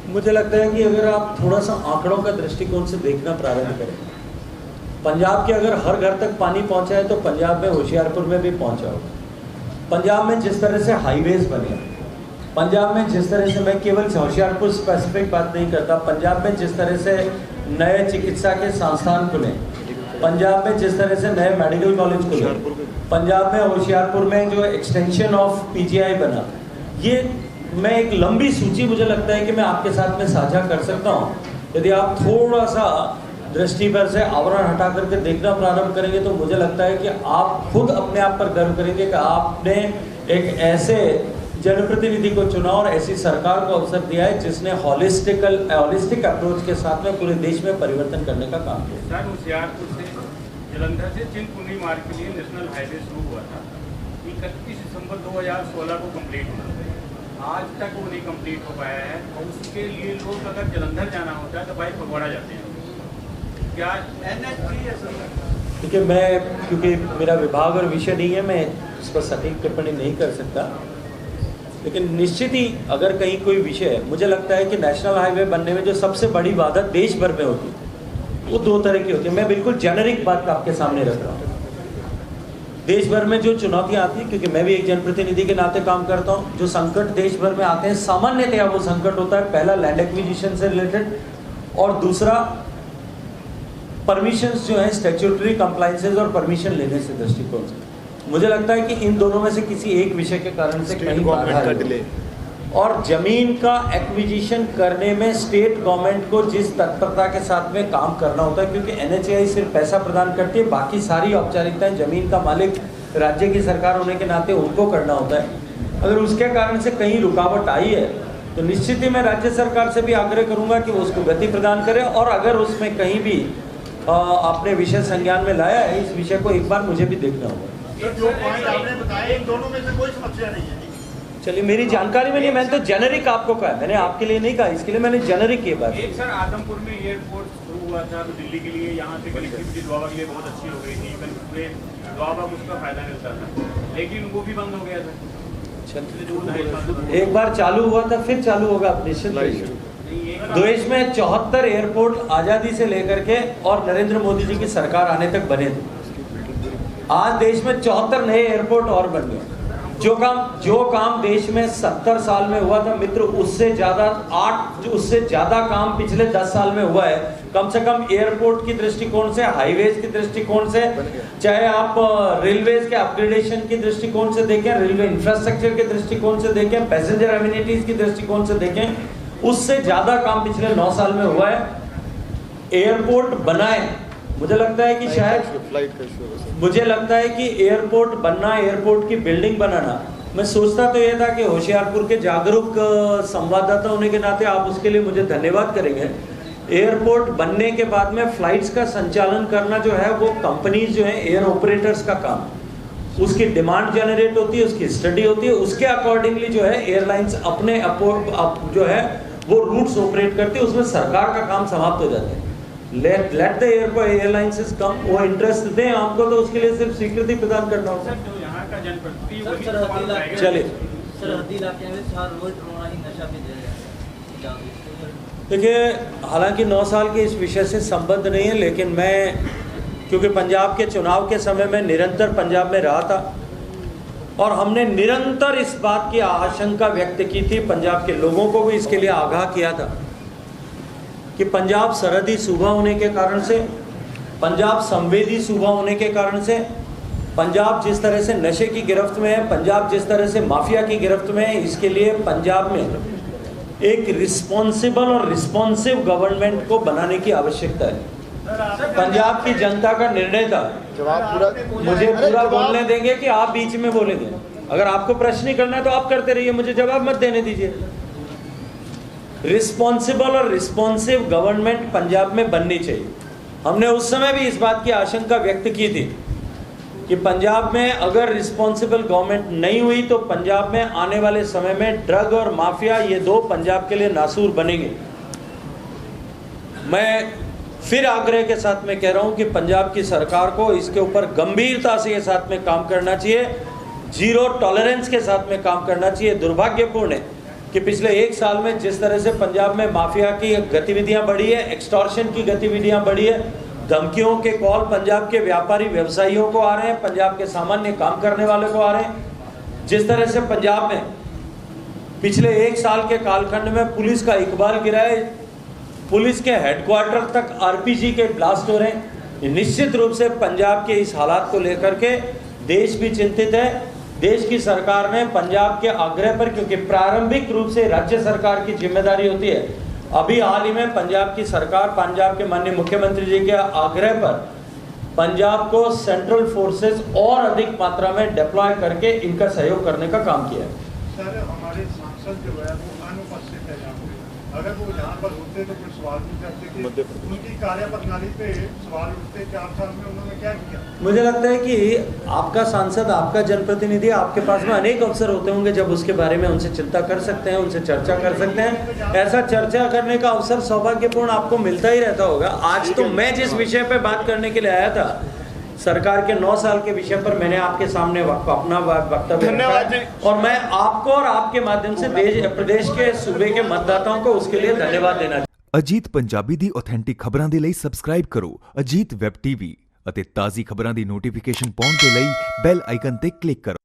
मुझे लगता है कि अगर आप थोड़ा सा आंकड़ों का दृष्टिकोण से देखना प्रारंभ करें, पंजाब के अगर हर घर तक पानी पहुंचा है तो पंजाब में होशियारपुर में भी पहुंचा होगा। पंजाब में जिस तरह से हाईवेज बने, पंजाब में जिस तरह से, मैं केवल होशियारपुर स्पेसिफिक बात नहीं करता, पंजाब में जिस तरह से नए चिकित्सा के संस्थान खुले, पंजाब में जिस तरह से नए मेडिकल कॉलेज खुले, पंजाब में होशियारपुर में जो एक्सटेंशन ऑफ पीजीआई बना, ये मैं एक लंबी सूची मुझे लगता है कि मैं आपके साथ में साझा कर सकता हूँ। यदि आप थोड़ा सा दृष्टि पर से आवरण हटा करके देखना प्रारंभ करेंगे तो मुझे लगता है कि आप खुद अपने आप पर गर्व करेंगे कि आपने एक ऐसे जनप्रतिनिधि को चुना और ऐसी सरकार को अवसर दिया है जिसने हॉलिस्टिक अप्रोच के साथ में पूरे देश में परिवर्तन करने का काम किया। सर, होशियारपुर से जलंधर से चिंतपूर्णी मार्ग के लिए नेशनल हाईवे शुरू हुआ था, 31 दिसंबर 2016 को कंप्लीट होना था, आज तक वो नहीं कंप्लीट हो पाया है। और उसके लिए लोग अगर जलंधर जाना होता है तो भाई फगवाड़ा जाते हैं। क्या NH3 है सर? ठीक है, मैं क्योंकि मेरा विभाग और विषय नहीं है, मैं इस पर सटीक टिप्पणी नहीं कर सकता, लेकिन निश्चित ही अगर कहीं कोई विषय है, मुझे लगता है कि नेशनल हाईवे बनने में जो सबसे बड़ी बाधा देश भर में होती है वो दो तरह की होती है। मैं बिल्कुल जेनरिक बात आपके सामने रख रहा हूँ। देश भर में जो चुनौतियां आती हैं, क्योंकि मैं भी एक जनप्रतिनिधि के नाते काम करता हूँ, जो संकट देश भर में आते हैं सामान्यतया वो संकट होता है, पहला लैंड एक्विजिशन से रिलेटेड और दूसरा परमिशंस जो है स्टैट्यूटरी कंप्लायंसेस और परमिशन लेने से दृष्टिकोण से। मुझे लगता है कि इन दोनों में से किसी एक विषय के कारण से कहीं बाधा है और जमीन का एक्विजिशन करने में स्टेट गवर्नमेंट को जिस तत्परता के साथ में काम करना होता है, क्योंकि NHAI सिर्फ पैसा प्रदान करती है, बाकी सारी औपचारिकताएं जमीन का मालिक राज्य की सरकार होने के नाते उनको करना होता है। अगर उसके कारण से कहीं रुकावट आई है तो निश्चित ही मैं राज्य सरकार से भी आग्रह करूंगा कि वो उसको गति प्रदान करे, और अगर उसमें कहीं भी आपने विषय संज्ञान में लाया है, इस विषय को एक बार मुझे भी देखना होगा। जो पॉइंट आपने बताया इन दोनों में से कोई समस्या नहीं है। चलिए, मेरी जानकारी में नहीं, मैंने तो जेनरिक आपको कहा, मैंने आपके लिए नहीं कहा, इसके लिए मैंने जेनरिक की बात। एक सर, आदमपुर में एयरपोर्ट शुरू हुआ था तो दिल्ली के लिए यहाँ से कनेक्टिविटी द्वाबा के लिए बहुत अच्छी हो गई थी, पूरे द्वाबा को उसका फायदा मिलता था, लेकिन वो भी बंद हो गया था। एक बार चालू हुआ था फिर चालू होगा निश्चित। देश में 74 एयरपोर्ट आजादी से लेकर के और नरेंद्र मोदी जी की सरकार आने तक बने थे। आज देश में 74 नए एयरपोर्ट और बन गए। जो काम देश में 70 साल में हुआ था मित्र, उससे ज्यादा काम पिछले 10 साल में हुआ है। कम से कम एयरपोर्ट की दृष्टिकोण से, हाईवेज की दृष्टिकोण से, चाहे आप रेलवेज के अपग्रेडेशन की दृष्टिकोण से देखें, रेलवे इंफ्रास्ट्रक्चर के दृष्टिकोण से देखें, पैसेंजर एमिनिटीज की दृष्टिकोण से देखें, उससे ज्यादा काम पिछले 9 साल में हुआ है। एयरपोर्ट बनाए, मुझे लगता है कि एयरपोर्ट बनना, एयरपोर्ट की बिल्डिंग बनाना, मैं सोचता तो यह था कि होशियारपुर के जागरूक संवाददाता होने के नाते आप उसके लिए मुझे धन्यवाद करेंगे। एयरपोर्ट बनने के बाद में फ्लाइट्स का संचालन करना जो है वो कंपनीज जो है एयर ऑपरेटर्स का काम, उसकी डिमांड जनरेट होती है, उसकी स्टडी होती है, उसके अकॉर्डिंगली जो है एयरलाइंस अपने जो है वो रूट्स ऑपरेट करती है, उसमें सरकार का काम समाप्त हो जाता है। लेट द एयरलाइंस कम, वो इंटरेस्ट दें आपको तो उसके लिए सिर्फ स्वीकृति प्रदान करना होगा। चलिए, देखिए, हालांकि 9 साल के इस विषय से संबद्ध नहीं है, लेकिन मैं क्योंकि पंजाब के चुनाव के समय में निरंतर पंजाब में रहा था और हमने निरंतर इस बात की आशंका व्यक्त की थी, पंजाब के लोगों को भी इसके लिए आगाह किया था कि पंजाब सरहदी सूबा होने के कारण से, पंजाब संवेदी सूबा होने के कारण से, पंजाब जिस तरह से नशे की गिरफ्त में है, पंजाब जिस तरह से माफिया की गिरफ्त में है, इसके लिए पंजाब में एक रिस्पॉन्सिबल और रिस्पॉन्सिव गवर्नमेंट को बनाने की आवश्यकता है। पंजाब की जनता का निर्णय था। मुझे पूरा बोलने देंगे कि आप बीच में बोलेंगे? अगर आपको प्रश्न ही करना है तो आप करते रहिए, मुझे जवाब मत देने दीजिए। रिस्पॉन्सिबल और रिस्पॉन्सिव गवर्नमेंट पंजाब में बननी चाहिए। हमने उस समय भी इस बात की आशंका व्यक्त की थी कि पंजाब में अगर रिस्पॉन्सिबल गवर्नमेंट नहीं हुई तो पंजाब में आने वाले समय में ड्रग और माफिया, ये दो पंजाब के लिए नासूर बनेंगे। मैं फिर आग्रह के साथ में कह रहा हूं कि पंजाब की सरकार को इसके ऊपर गंभीरता से साथ में काम करना चाहिए, जीरो टॉलरेंस के साथ में काम करना चाहिए। दुर्भाग्यपूर्ण है कि पिछले एक साल में जिस तरह से पंजाब में माफिया की गतिविधियां बढ़ी है, एक्सटॉर्शन की गतिविधियां बढ़ी है, धमकियों के कॉल पंजाब के व्यापारी व्यवसायियों को आ रहे हैं, पंजाब के सामान्य काम करने वाले को आ रहे हैं, जिस तरह से पंजाब में पिछले एक साल के कालखंड में पुलिस का इकबाल गिरा है, पुलिस के हेडक्वार्टर तक आरपीजी के ब्लास्ट हो रहे हैं, निश्चित रूप से पंजाब के इस हालात को लेकर के देश भी चिंतित है। देश की सरकार ने पंजाब के आग्रह पर, क्योंकि प्रारंभिक रूप से राज्य सरकार की जिम्मेदारी होती है, अभी हाल ही में पंजाब की सरकार, पंजाब के माननीय मुख्यमंत्री जी के आग्रह पर पंजाब को सेंट्रल फोर्सेस और अधिक मात्रा में डिप्लॉय करके इनका सहयोग करने का काम किया है। सर, हमारे सांसद जो है वो अनुपस्थित है यहाँ पे। अगर वो यहाँ पर होते तो कोई सवाल नहीं करते थे। उनकी कार्यप्रणाली पे सवाल उठते। 4 साल में उन्होंने क्या किया? मुझे लगता है कि आपका सांसद, आपका जनप्रतिनिधि, आपके पास में अनेक अवसर होते होंगे जब उसके बारे में उनसे चिंता कर सकते हैं, उनसे चर्चा कर सकते हैं। ऐसा चर्चा करने का अवसर सौभाग्यपूर्ण आपको मिलता ही रहता होगा। आज तो मैं जिस विषय पे बात करने के लिए आया था, सरकार के 9 साल के विषय पर मैंने आपके सामने अपना वक्तव्य रखा और मैं आपको और आपके माध्यम से प्रदेश के सूबे के मतदाताओं को उसके लिए धन्यवाद देना। ਅਜੀਤ ਪੰਜਾਬੀ ਦੀ ਆਥੈਂਟਿਕ ਖਬਰਾਂ ਦੇ ਲਈ ਸਬਸਕ੍ਰਾਈਬ ਕਰੋ ਅਜੀਤ ਵੈਬ ਟੀਵੀ ਅਤੇ ਤਾਜ਼ੀ ਖਬਰਾਂ ਦੀ ਨੋਟੀਫਿਕੇਸ਼ਨ ਪਾਉਣ ਦੇ ਲਈ ਬੈਲ ਆਈਕਨ ਤੇ ਕਲਿੱਕ ਕਰੋ।